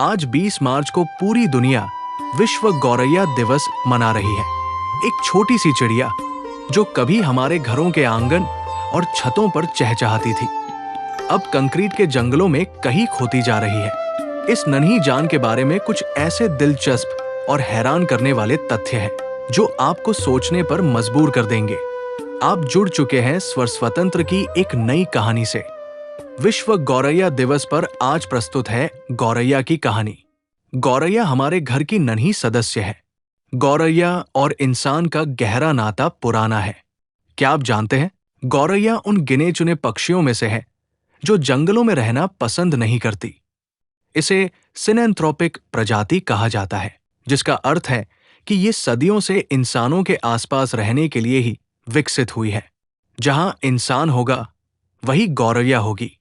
आज 20 मार्च को पूरी दुनिया विश्व गौरैया दिवस मना रही है। एक छोटी सी चिड़िया जो कभी हमारे घरों के आंगन और छतों पर चहचहाती थी, अब कंक्रीट के जंगलों में कहीं खोती जा रही है। इस नन्ही जान के बारे में कुछ ऐसे दिलचस्प और हैरान करने वाले तथ्य हैं जो आपको सोचने पर मजबूर कर देंगे। आप जुड़ चुके हैं स्वर स्वतंत्र की एक नई कहानी से। विश्व गौरैया दिवस पर आज प्रस्तुत है गौरैया की कहानी। गौरैया हमारे घर की नन्ही सदस्य है। गौरैया और इंसान का गहरा नाता पुराना है। क्या आप जानते हैं, गौरैया उन गिने चुने पक्षियों में से है जो जंगलों में रहना पसंद नहीं करती। इसे सिनेंथ्रोपिक प्रजाति कहा जाता है, जिसका अर्थ है कि ये सदियों से इंसानों के आसपास रहने के लिए ही विकसित हुई है। जहां इंसान होगा वही गौरैया होगी।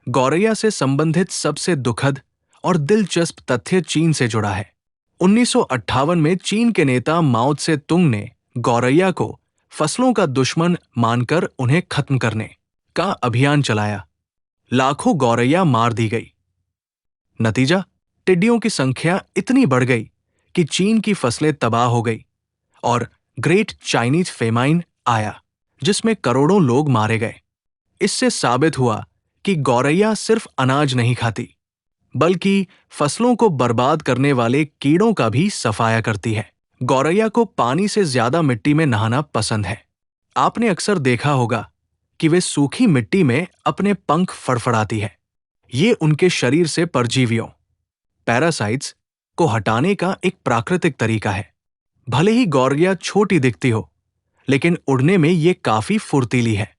गौरैया से संबंधित सबसे दुखद और दिलचस्प तथ्य चीन से जुड़ा है। 1958 में चीन के नेता माओ त्से तुंग ने गौरैया को फसलों का दुश्मन मानकर उन्हें खत्म करने का अभियान चलाया। लाखों गौरैया मार दी गई। नतीजा, टिड्डियों की संख्या इतनी बढ़ गई कि चीन की फसलें तबाह हो गई और ग्रेट चाइनीज फेमाइन आया, जिसमें करोड़ों लोग मारे गए। इससे साबित हुआ कि गौरैया सिर्फ अनाज नहीं खाती, बल्कि फसलों को बर्बाद करने वाले कीड़ों का भी सफाया करती है। गौरैया को पानी से ज्यादा मिट्टी में नहाना पसंद है। आपने अक्सर देखा होगा कि वे सूखी मिट्टी में अपने पंख फड़फड़ाती है। ये उनके शरीर से परजीवियों, पैरासाइट्स को हटाने का एक प्राकृतिक तरीका है। भले ही गौरैया छोटी दिखती हो, लेकिन उड़ने में ये काफी फुर्तीली है।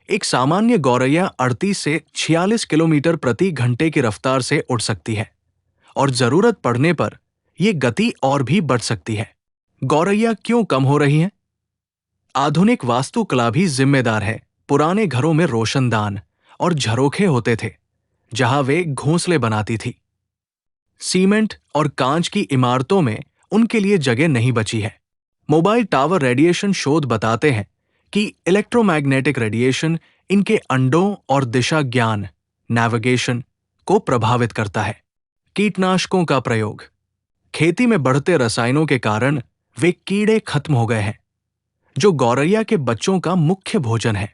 एक सामान्य गौरैया 38 से 46 किलोमीटर प्रति घंटे की रफ्तार से उड़ सकती है और जरूरत पड़ने पर यह गति और भी बढ़ सकती है। गौरैया क्यों कम हो रही हैं? आधुनिक वास्तुकला भी जिम्मेदार है। पुराने घरों में रोशनदान और झरोखे होते थे जहां वे घोंसले बनाती थी। सीमेंट और कांच की इमारतों में उनके लिए जगह नहीं बची है। मोबाइल टावर रेडिएशन शोध बताते हैं कि इलेक्ट्रोमैग्नेटिक रेडिएशन इनके अंडों और दिशा ज्ञान नेविगेशन को प्रभावित करता है। कीटनाशकों का प्रयोग, खेती में बढ़ते रसायनों के कारण वे कीड़े खत्म हो गए हैं, जो गौरैया के बच्चों का मुख्य भोजन है।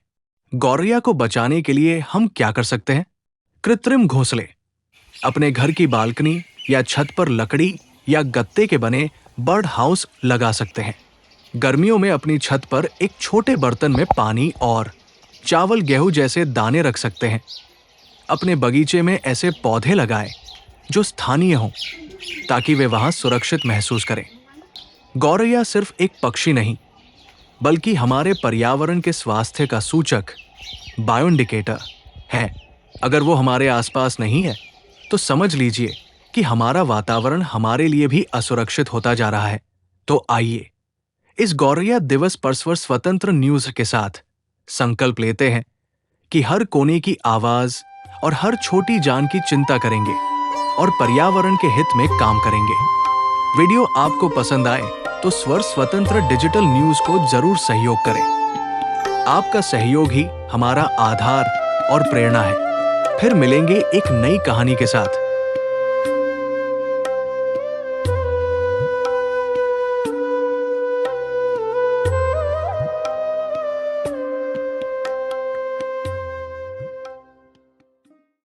गौरैया को बचाने के लिए हम क्या कर सकते हैं? कृत्रिम घोंसले, अपने घर की बालकनी या छत पर लकड़ी या गत्ते के बने बर्ड हाउस लगा सकते हैं। गर्मियों में अपनी छत पर एक छोटे बर्तन में पानी और चावल गेहूं जैसे दाने रख सकते हैं। अपने बगीचे में ऐसे पौधे लगाएं जो स्थानीय हों, ताकि वे वहां सुरक्षित महसूस करें। गौरैया सिर्फ एक पक्षी नहीं, बल्कि हमारे पर्यावरण के स्वास्थ्य का सूचक, बायोइंडिकेटर है। अगर वो हमारे आसपास नहीं है, तो समझ लीजिए कि हमारा वातावरण हमारे लिए भी असुरक्षित होता जा रहा है। तो आइए इस गौरैया दिवस पर स्वर स्वतंत्र न्यूज के साथ संकल्प लेते हैं कि हर कोने की आवाज और हर छोटी जान की चिंता करेंगे और पर्यावरण के हित में काम करेंगे। वीडियो आपको पसंद आए तो स्वर स्वतंत्र डिजिटल न्यूज को जरूर सहयोग करें। आपका सहयोग ही हमारा आधार और प्रेरणा है। फिर मिलेंगे एक नई कहानी के साथ।